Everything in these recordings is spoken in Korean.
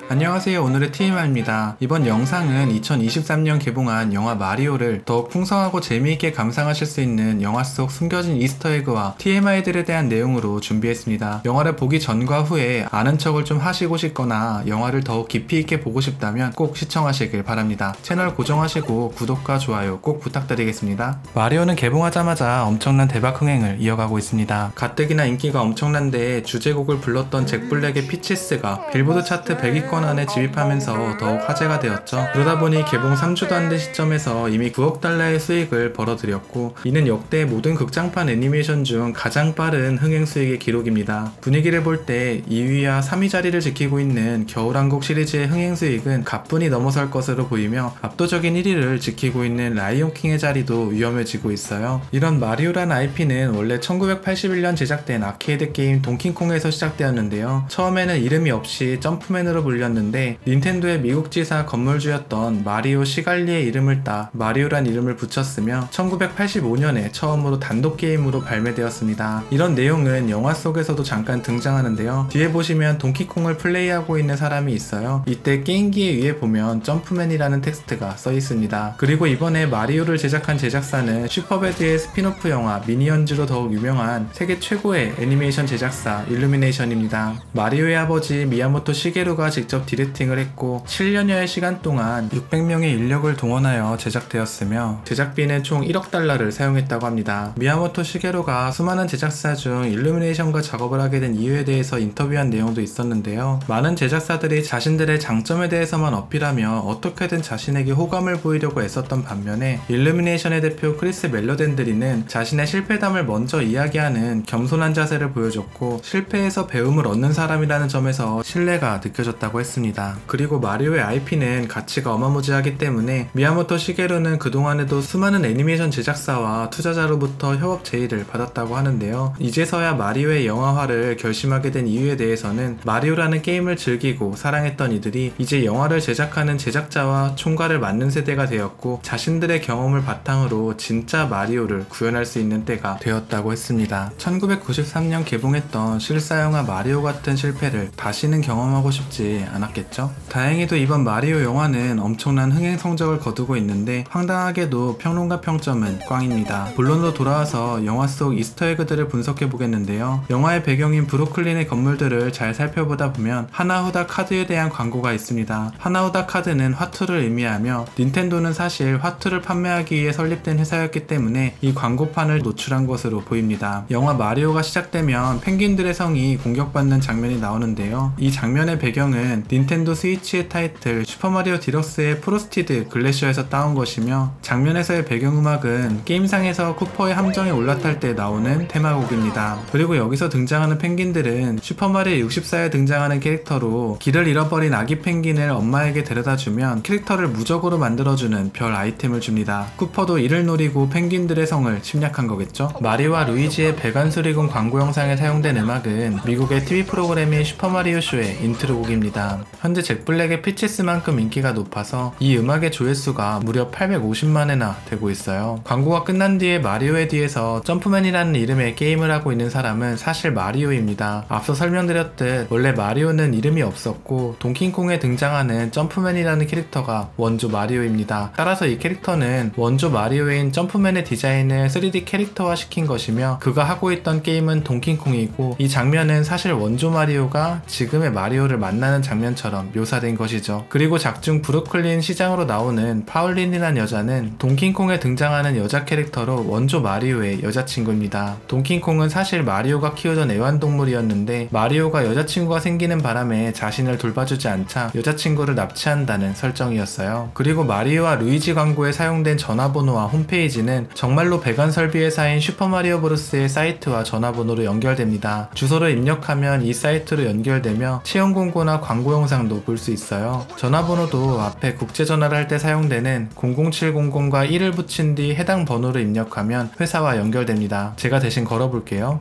안녕하세요. 오늘의 TMI입니다. 이번 영상은 2023년 개봉한 영화 마리오를 더욱 풍성하고 재미있게 감상하실 수 있는 영화 속 숨겨진 이스터에그와 TMI들에 대한 내용으로 준비했습니다. 영화를 보기 전과 후에 아는 척을 좀 하시고 싶거나 영화를 더욱 깊이 있게 보고 싶다면 꼭 시청하시길 바랍니다. 채널 고정하시고 구독과 좋아요 꼭 부탁드리겠습니다. 마리오는 개봉하자마자 엄청난 대박 흥행을 이어가고 있습니다. 가뜩이나 인기가 엄청난데 주제곡을 불렀던 잭 블랙의 피치스가 빌보드 차트 100위권 안에 진입하면서 더욱 화제가 되었죠. 그러다 보니 개봉 3주도 안 된 시점에서 이미 9억 달러의 수익을 벌어들였고, 이는 역대 모든 극장판 애니메이션 중 가장 빠른 흥행 수익의 기록입니다. 분위기를 볼 때 2위와 3위 자리를 지키고 있는 겨울왕국 시리즈의 흥행 수익은 가뿐히 넘어설 것으로 보이며, 압도적인 1위를 지키고 있는 라이온킹의 자리도 위험해지고 있어요. 이런 마리오란 IP는 원래 1981년 제작된 아케이드 게임 동킹콩에서 시작되었는데요. 처음에는 이름이 없이 점프맨으로 불렸는데 닌텐도의 미국 지사 건물주였던 마리오 시갈리의 이름을 따 마리오란 이름을 붙였으며 1985년에 처음으로 단독 게임으로 발매되었습니다. 이런 내용은 영화 속에서도 잠깐 등장하는데요. 뒤에 보시면 동키콩을 플레이하고 있는 사람이 있어요. 이때 게임기에 위에 보면 점프맨이라는 텍스트가 써 있습니다. 그리고 이번에 마리오를 제작한 제작사는 슈퍼배드의 스피노프 영화 미니언즈로 더욱 유명한 세계 최고의 애니메이션 제작사 일루미네이션입니다. 마리오의 아버지 미야모토 시게루가 직접 디렉팅을 했고 7년여의 시간 동안 600명의 인력을 동원하여 제작되었으며 제작비는 총 1억 달러를 사용했다고 합니다. 미야모토 시게루가 수많은 제작사 중 일루미네이션과 작업을 하게 된 이유에 대해서 인터뷰한 내용도 있었는데요. 많은 제작사들이 자신들의 장점에 대해서만 어필하며 어떻게든 자신에게 호감을 보이려고 애썼던 반면에 일루미네이션의 대표 크리스 멜로덴드리는 자신의 실패담을 먼저 이야기하는 겸손한 자세를 보여줬고, 실패에서 배움을 얻는 사람이라는 점에서 신뢰가 느껴졌다고 했습니다. 그리고 마리오의 IP는 가치가 어마무지하기 때문에 미야모토 시게루는 그동안에도 수많은 애니메이션 제작사와 투자자로부터 협업 제의를 받았다고 하는데요. 이제서야 마리오의 영화화를 결심하게 된 이유에 대해서는 마리오라는 게임을 즐기고 사랑했던 이들이 이제 영화를 제작하는 제작자와 총괄을 맡는 세대가 되었고, 자신들의 경험을 바탕으로 진짜 마리오를 구현할 수 있는 때가 되었다고 했습니다. 1993년 개봉했던 실사영화 마리오 같은 실패를 다시는 경험하고 싶지 않았겠죠? 다행히도 이번 마리오 영화는 엄청난 흥행 성적을 거두고 있는데 황당하게도 평론가 평점은 꽝입니다. 본론으로 돌아와서 영화 속 이스터에그들을 분석해 보겠는데요. 영화의 배경인 브루클린의 건물들을 잘 살펴보다 보면 하나후다 카드에 대한 광고가 있습니다. 하나후다 카드는 화투를 의미하며 닌텐도는 사실 화투를 판매하기 위해 설립된 회사였기 때문에 이 광고판을 노출한 것으로 보입니다. 영화 마리오가 시작되면 펭귄들의 성이 공격받는 장면이 나오는데요. 이 장면의 배경은 닌텐도 스위치의 타이틀 슈퍼마리오 디럭스의 프로스티드 글래셔에서 따온 것이며, 장면에서의 배경음악은 게임상에서 쿠퍼의 함정에 올라탈 때 나오는 테마곡입니다. 그리고 여기서 등장하는 펭귄들은 슈퍼마리오 64에 등장하는 캐릭터로 길을 잃어버린 아기 펭귄을 엄마에게 데려다주면 캐릭터를 무적으로 만들어주는 별 아이템을 줍니다. 쿠퍼도 이를 노리고 펭귄들의 성을 침략한 거겠죠? 마리오와 루이지의 배관수리군 광고 영상에 사용된 음악은 미국의 TV 프로그램인 슈퍼마리오 쇼의 인트로곡입니다. 현재 잭 블랙의 피치스만큼 인기가 높아서 이 음악의 조회수가 무려 850만회나 되고 있어요. 광고가 끝난 뒤에 마리오에 뒤에서 점프맨이라는 이름의 게임을 하고 있는 사람은 사실 마리오입니다. 앞서 설명드렸듯 원래 마리오는 이름이 없었고 동킹콩에 등장하는 점프맨이라는 캐릭터가 원조 마리오입니다. 따라서 이 캐릭터는 원조 마리오인 점프맨의 디자인을 3D 캐릭터화 시킨 것이며, 그가 하고 있던 게임은 동킹콩이고, 이 장면은 사실 원조 마리오가 지금의 마리오를 만나는 장면처럼 묘사된 것이죠. 그리고 작중 브루클린 시장으로 나오는 파울린이란 여자는 동킹콩에 등장하는 여자 캐릭터로 원조 마리오의 여자친구입니다. 동킹콩은 사실 마리오가 키우던 애완동물이었는데 마리오가 여자친구가 생기는 바람에 자신을 돌봐주지 않자 여자친구를 납치한다는 설정이었어요. 그리고 마리오와 루이지 광고에 사용된 전화번호와 홈페이지는 정말로 배관 설비 회사인 슈퍼마리오 브로스의 사이트와 전화번호로 연결됩니다. 주소를 입력하면 이 사이트로 연결되며 채용 공고나 광고 영상도 볼 수 있어요. 전화번호도 앞에 국제전화를 할 때 사용되는 00700과 1을 붙인 뒤 해당 번호를 입력하면 회사와 연결됩니다. 제가 대신 걸어볼게요.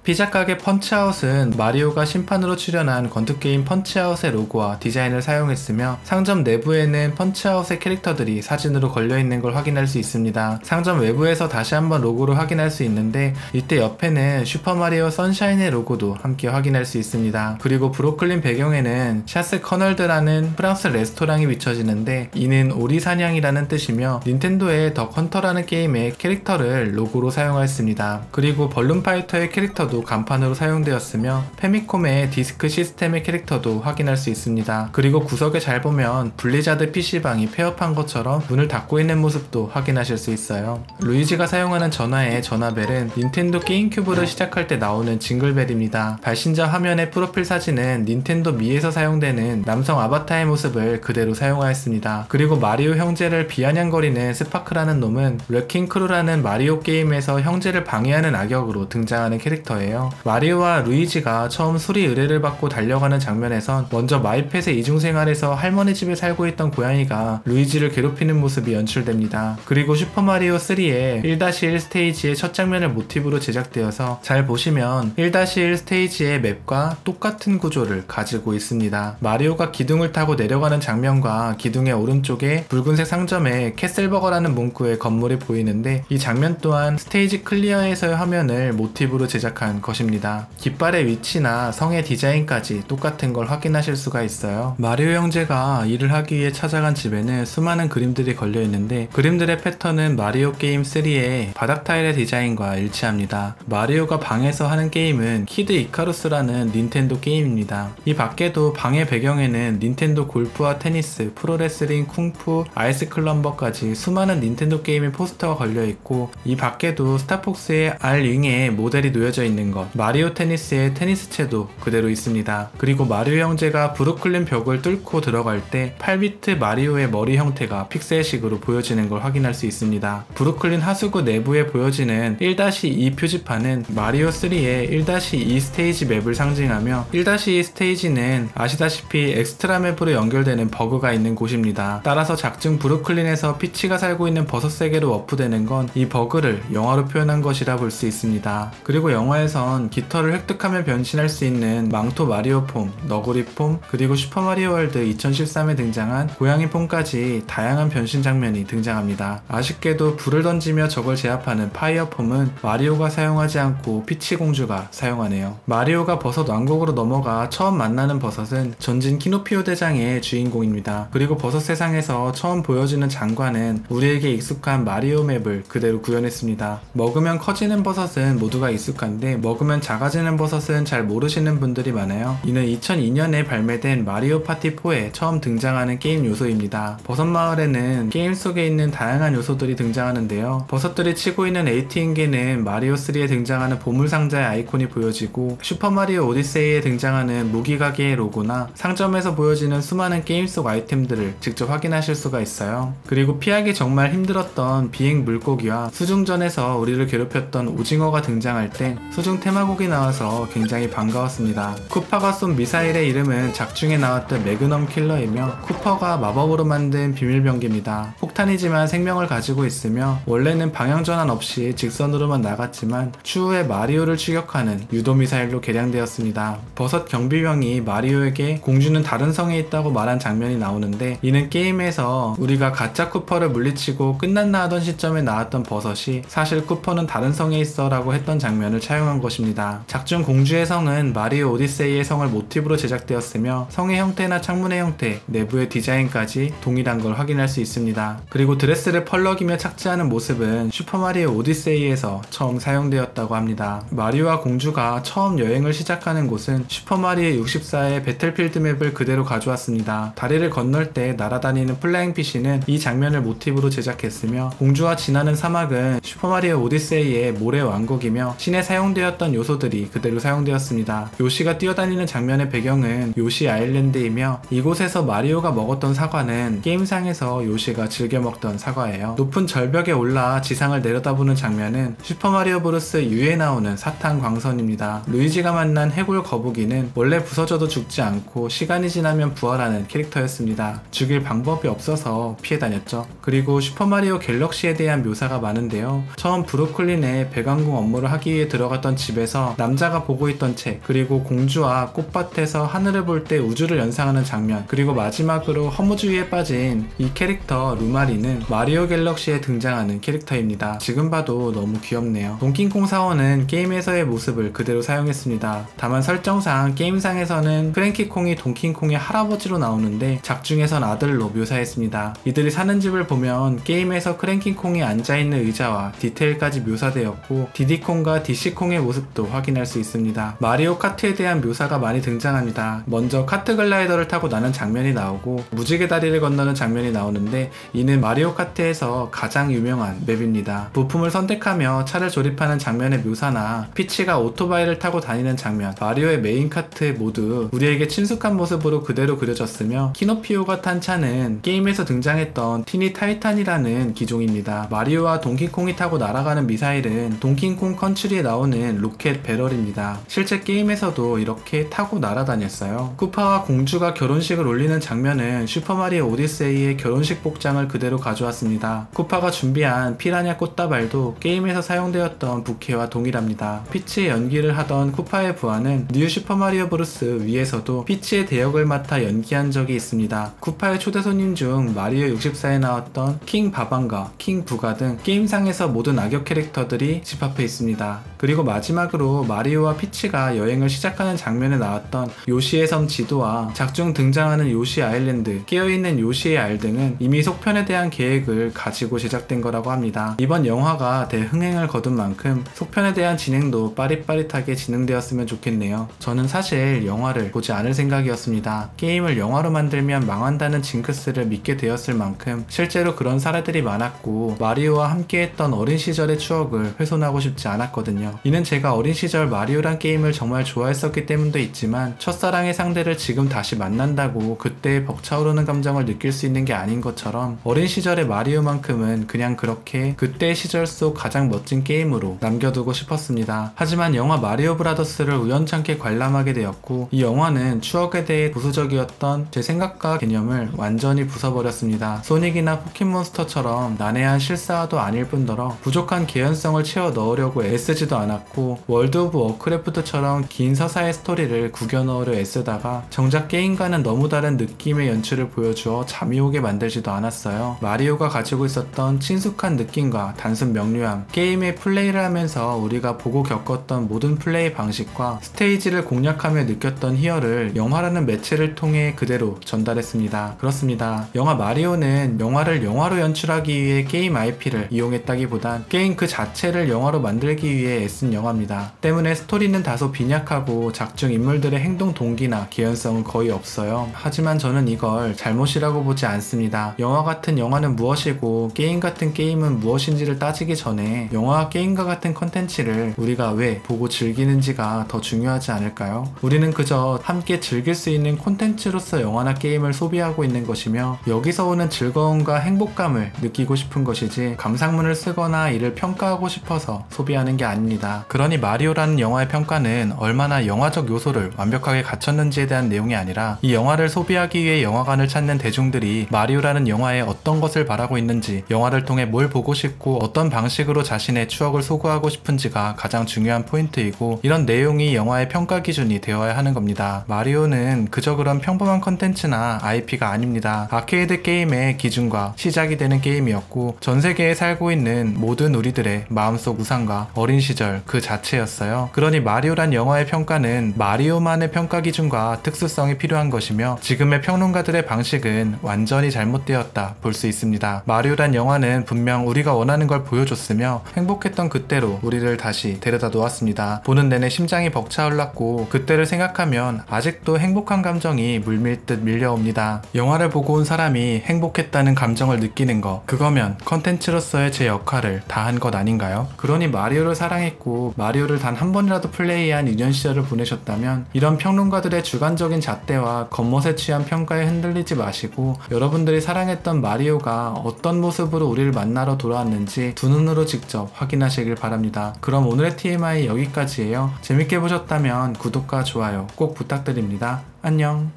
피자 가게 펀치아웃은 마리오가 심판으로 출연한 권투게임 펀치아웃의 로고와 디자인을 사용했으며 상점 내부에는 펀치아웃의 캐릭터들이 사진으로 걸려있는 걸 확인할 수 있습니다. 상점 외부에서 다시 한번 로고를 확인할 수 있는데 이때 옆에는 슈퍼마리오 선샤인의 로고도 함께 확인할 수 있습니다. 그리고 브루클린 배경에는 샤스 커널드라는 프랑스 레스토랑이 비춰지는데 이는 오리사냥이라는 뜻이며 닌텐도의 더 헌터라는 게임의 캐릭터를 로고로 사용하였습니다. 그리고 벌룬파이터의 캐릭터도 간판으로 사용되었으며 페미콤의 디스크 시스템의 캐릭터도 확인할 수 있습니다. 그리고 구석에 잘 보면 블리자드 PC방이 폐업한 것처럼 문을 닫고 있는 모습도 확인하실 수 있어요. 루이지가 사용하는 전화의 전화벨은 닌텐도 게임큐브를 시작할 때 나오는 징글벨입니다. 발신자 화면의 프로필 사진은 닌텐도 미에서 사용되는 남성 아바타의 모습을 그대로 사용하였습니다. 그리고 마리오 형제를 비아냥거리는 스파크라는 놈은 래킹 크루라는 마리오 게임에서 형제를 방해하는 악역으로 등장하는 캐릭터예요. 마리오와 루이지가 처음 수리 의뢰를 받고 달려가는 장면에선 먼저 마이펫의 이중생활에서 할머니 집에 살고 있던 고양이가 루이지를 괴롭히는 모습이 연출됩니다. 그리고 슈퍼마리오 3의 1-1 스테이지의 첫 장면을 모티브로 제작되어서 잘 보시면 1-1 스테이지의 맵과 똑같은 구조를 가지고 있습니다. 마리오가 기둥을 타고 내려가는 장면과 기둥의 오른쪽에 붉은색 상점에 캐슬버거라는 문구의 건물이 보이는데 이 장면 또한 스테이지 클리어에서의 화면을 모티브로 제작한 것입니다. 깃발의 위치나 성의 디자인까지 똑같은 걸 확인하실 수가 있어요. 마리오 형제가 일을 하기 위해 찾아간 집에는 수많은 그림들이 걸려 있는데 그림들의 패턴은 마리오 게임 3의 바닥 타일의 디자인과 일치합니다. 마리오가 방에서 하는 게임은 키드 이카루스라는 닌텐도 게임입니다. 이 밖에도 방의 배경에는 닌텐도 골프와 테니스, 프로레슬링, 쿵푸, 아이스 클럼버까지 수많은 닌텐도 게임의 포스터가 걸려 있고 이 밖에도 스타폭스의 R-윙의 모델이 놓여져 있는 것, 마리오 테니스의 테니스채도 그대로 있습니다. 그리고 마리오 형제가 브루클린 벽을 뚫고 들어갈 때 8비트 마리오의 머리 형태가 픽셀식으로 보여지는 걸 확인할 수 있습니다. 브루클린 하수구 내부에 보여지는 1-2 표지판은 마리오 3의 1-2 스테이지 맵을 상징하며 1-2 스테이지는 아시다시피 엑스트라 맵으로 연결되는 버그가 있는 곳입니다. 따라서 작중 브루클린에서 피치가 살고 있는 버섯 세계로 워프되는 건 이 버그를 영화로 표현한 것이라 볼 수 있습니다. 그리고 영화에선 깃털을 획득하며 변신할 수 있는 망토 마리오 폼, 너구리 폼, 그리고 슈퍼마리오 월드 2013에 등장한 고양이 폼까지 다양한 변신 장면이 등장합니다. 아쉽게도 불을 던지며 적을 제압하는 파이어 폼은 마리오가 사용하지 않고 피치 공주가 사용하네요. 마리오가 버섯 왕국으로 넘어가 처음 만나는 버섯은 전진 키노피오 대장의 주인공입니다. 그리고 버섯 세상에서 처음 보여지는 장관은 우리에게 익숙한 마리오 맵을 그대로 구현했습니다. 먹으면 커지는 버섯은 모두가 익숙한데 먹으면 작아지는 버섯은 잘 모르시는 분들이 많아요. 이는 2002년에 발매된 마리오 파티 4에 처음 등장하는 게임 요소입니다. 버섯 마을에는 게임 속에 있는 다양한 요소들이 등장하는데요. 버섯들이 치고 있는 ATM기는 마리오 3에 등장하는 보물상자의 아이콘이 보여지고 슈퍼마리오 오디세이에 등장하는 무기가게의 로고나 상점에서 보여지는 수많은 게임 속 아이템들을 직접 확인하실 수가 있어요. 그리고 피하기 정말 힘들었던 비행 물고기와 수중전에서 우리를 괴롭혔던 오징어가 등장할 때 수중 테마곡이 나와서 굉장히 반가웠습니다. 쿠퍼가 쏜 미사일의 이름은 작중에 나왔던 매그넘 킬러이며 쿠퍼가 마법으로 만든 비밀병기입니다. 폭탄이지만 생명을 가지고 있으며 원래는 방향전환 없이 직선으로만 나갔지만 추후에 마리오를 추격하는 유도 미사일로 개량되었습니다. 버섯 경비병이 마리오에게 공주는 다른 성에 있다고 말한 장면이 나오는데 이는 게임에서 우리가 가짜 쿠퍼를 물리치고 끝났나 하던 시점에 나왔던 버섯이 사실 쿠퍼는 다른 성에 있어 라고 했던 장면을 차용한 것입니다. 작중 공주의 성은 마리오 오디세이의 성을 모티브로 제작되었으며 성의 형태나 창문의 형태, 내부의 디자인까지 동일한 걸 확인할 수 있습니다. 그리고 드레스를 펄럭이며 착지하는 모습은 슈퍼마리오 오디세이에서 처음 사용되었다고 합니다. 마리오와 공주가 처음 여행을 시작하는 곳은 슈퍼마리오 64의 배틀필드 맵을 그대로 가져왔습니다. 다리를 건널 때 날아다니는 플라잉 피쉬는 이 장면을 모티브로 제작했으며 공주와 지나는 사막은 슈퍼마리오 오디세이의 모래 왕국이며 신에 사용되었던 요소들이 그대로 사용되었습니다. 요시가 뛰어다니는 장면의 배경은 요시 아일랜드이며 이곳에서 마리오가 먹었던 사과는 게임상에서 요시가 즐겨 먹던 사과예요. 높은 절벽에 올라 지상을 내려다보는 장면은 슈퍼마리오 브루스 U에 나오는 사탕 광선입니다. 루이지가 만난 해골 거북이는 원래 부서져도 죽지 않고 시간이 지나면 부활하는 캐릭터였습니다. 죽일 방법이 없어서 피해 다녔죠. 그리고 슈퍼마리오 갤럭시에 대한 묘사가 많은데요. 처음 브루클린에 배관공 업무를 하기 위해 들어갔던 있던 집에서 남자가 보고 있던 책, 그리고 공주와 꽃밭에서 하늘을 볼 때 우주를 연상하는 장면, 그리고 마지막으로 허무주의에 빠진 이 캐릭터 루마리는 마리오 갤럭시에 등장하는 캐릭터입니다. 지금 봐도 너무 귀엽네요. 동킹콩 사원은 게임에서의 모습을 그대로 사용했습니다. 다만 설정상 게임상에서는 프랭키콩이 동킹콩의 할아버지로 나오는데 작중에선 아들로 묘사했습니다. 이들이 사는 집을 보면 게임에서 크랭킹콩이 앉아있는 의자와 디테일까지 묘사되었고 디디콩과 디시콩의 모습도 확인할 수 있습니다. 마리오 카트에 대한 묘사가 많이 등장합니다. 먼저 카트 글라이더를 타고 나는 장면이 나오고 무지개 다리를 건너는 장면이 나오는데 이는 마리오 카트에서 가장 유명한 맵입니다. 부품을 선택하며 차를 조립하는 장면의 묘사나 피치가 오토바이를 타고 다니는 장면, 마리오의 메인 카트 모두 우리에게 친숙한 모습으로 그대로 그려졌으며 키노피오가 탄 차는 게임에서 등장했던 티니 타이탄이라는 기종입니다. 마리오와 동킹콩이 타고 날아가는 미사일은 동킹콩 컨츄리에 나오는 로켓 배럴입니다. 실제 게임에서도 이렇게 타고 날아다녔어요. 쿠파와 공주가 결혼식을 올리는 장면은 슈퍼마리오 오디세이의 결혼식 복장을 그대로 가져왔습니다. 쿠파가 준비한 피라냐 꽃다발도 게임에서 사용되었던 부케와 동일합니다. 피치의 연기를 하던 쿠파의 부하는 뉴 슈퍼마리오 브루스 위에서도 피치의 대역을 맡아 연기한 적이 있습니다. 쿠파의 초대 손님 중 마리오 64에 나왔던 킹 바방과 킹 부가 등 게임상에서 모든 악역 캐릭터들이 집합해 있습니다. 그리고 마지막으로 마리오와 피치가 여행을 시작하는 장면에 나왔던 요시의 섬 지도와 작중 등장하는 요시 아일랜드, 깨어있는 요시의 알 등은 이미 속편에 대한 계획을 가지고 제작된 거라고 합니다. 이번 영화가 대흥행을 거둔 만큼 속편에 대한 진행도 빠릿빠릿하게 진행되었으면 좋겠네요. 저는 사실 영화를 보지 않을 생각이었습니다. 게임을 영화로 만들면 망한다는 징크스를 믿게 되었을 만큼 실제로 그런 사례들이 많았고 마리오와 함께했던 어린 시절의 추억을 훼손하고 싶지 않았거든요. 이는 제가 어린 시절 마리오란 게임을 정말 좋아했었기 때문도 있지만 첫사랑의 상대를 지금 다시 만난다고 그때의 벅차오르는 감정을 느낄 수 있는 게 아닌 것처럼 어린 시절의 마리오만큼은 그냥 그렇게 그때의 시절 속 가장 멋진 게임으로 남겨두고 싶었습니다. 하지만 영화 마리오 브라더스를 우연찮게 관람하게 되었고 이 영화는 추억에 대해 보수적이었던 제 생각과 개념을 완전히 부숴버렸습니다. 소닉이나 포켓몬스터처럼 난해한 실사화도 아닐 뿐더러 부족한 개연성을 채워 넣으려고 애쓰지도 않았고 월드 오브 워크래프트처럼 긴 서사의 스토리를 구겨 넣으려 애쓰다가 정작 게임과는 너무 다른 느낌의 연출을 보여주어 잠이 오게 만들지도 않았어요. 마리오가 가지고 있었던 친숙한 느낌과 단순 명료함, 게임의 플레이를 하면서 우리가 보고 겪었던 모든 플레이 방식과 스테이지를 공략하며 느꼈던 희열을 영화라는 매체를 통해 그대로 전달했습니다. 그렇습니다. 영화 마리오는 영화를 영화로 연출하기 위해 게임 IP를 이용했다기보단 게임 그 자체를 영화로 만들기 위해 애쓴 영화입니다. 때문에 스토리는 다소 빈약하고 작중 인물들의 행동 동기나 개연성은 거의 없어요. 하지만 저는 이걸 잘못이라고 보지 않습니다. 영화 같은 영화는 무엇이고 게임 같은 게임은 무엇인지를 따지기 전에 영화와 게임과 같은 컨텐츠를 우리가 왜 보고 즐기는지가 더 중요하지 않을까요? 우리는 그저 함께 즐길 수 있는 콘텐츠로서 영화나 게임을 소비하고 있는 것이며 여기서 오는 즐거움과 행복감을 느끼고 싶은 것이지 감상문을 쓰거나 이를 평가하고 싶어서 소비하는 게 아닙니다. 그러니 마리오라는 영화의 평가는 얼마나 영화적 요소를 완벽하게 갖췄는지에 대한 내용이 아니라 이 영화를 소비하기 위해 영화관을 찾는 대중들이 마리오라는 영화에 어떤 것을 바라고 있는지, 영화를 통해 뭘 보고 싶고 어떤 방식으로 자신의 추억을 소구하고 싶은지가 가장 중요한 포인트이고 이런 내용이 영화의 평가 기준이 되어야 하는 겁니다. 마리오는 그저 그런 평범한 컨텐츠나 IP가 아닙니다. 아케이드 게임의 기준과 시작이 되는 게임이었고 전 세계에 살고 있는 모든 우리들의 마음속 우상과 어린 시절 그 자체였어요. 그러니 마리오란 영화의 평가는 마리오만의 평가 기준과 특수성이 필요한 것이며 지금의 평론가들의 방식은 완전히 잘못되었다 볼 수 있습니다. 마리오란 영화는 분명 우리가 원하는 걸 보여줬으며 행복했던 그때로 우리를 다시 데려다 놓았습니다. 보는 내내 심장이 벅차올랐고 그때를 생각하면 아직도 행복한 감정이 물밀듯 밀려옵니다. 영화를 보고 온 사람이 행복했다는 감정을 느끼는 거, 그거면 컨텐츠로서의 제 역할을 다 한 것 아닌가요? 그러니 마리오를 사랑했고 마리오를 단 한 번이라도 플레이한 유년 시절을 보내셨다면 이런 평론가들의 주관적인 잣대와 겉멋에 취한 평가에 흔들리지 마시고 여러분들이 사랑했던 마리오가 어떤 모습으로 우리를 만나러 돌아왔는지 두 눈으로 직접 확인하시길 바랍니다. 그럼 오늘의 TMI 여기까지예요. 재밌게 보셨다면 구독과 좋아요 꼭 부탁드립니다. 안녕.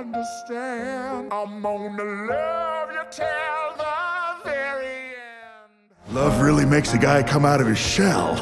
Understand, I'm gonna love you till the very end. Love really makes a guy come out of his shell.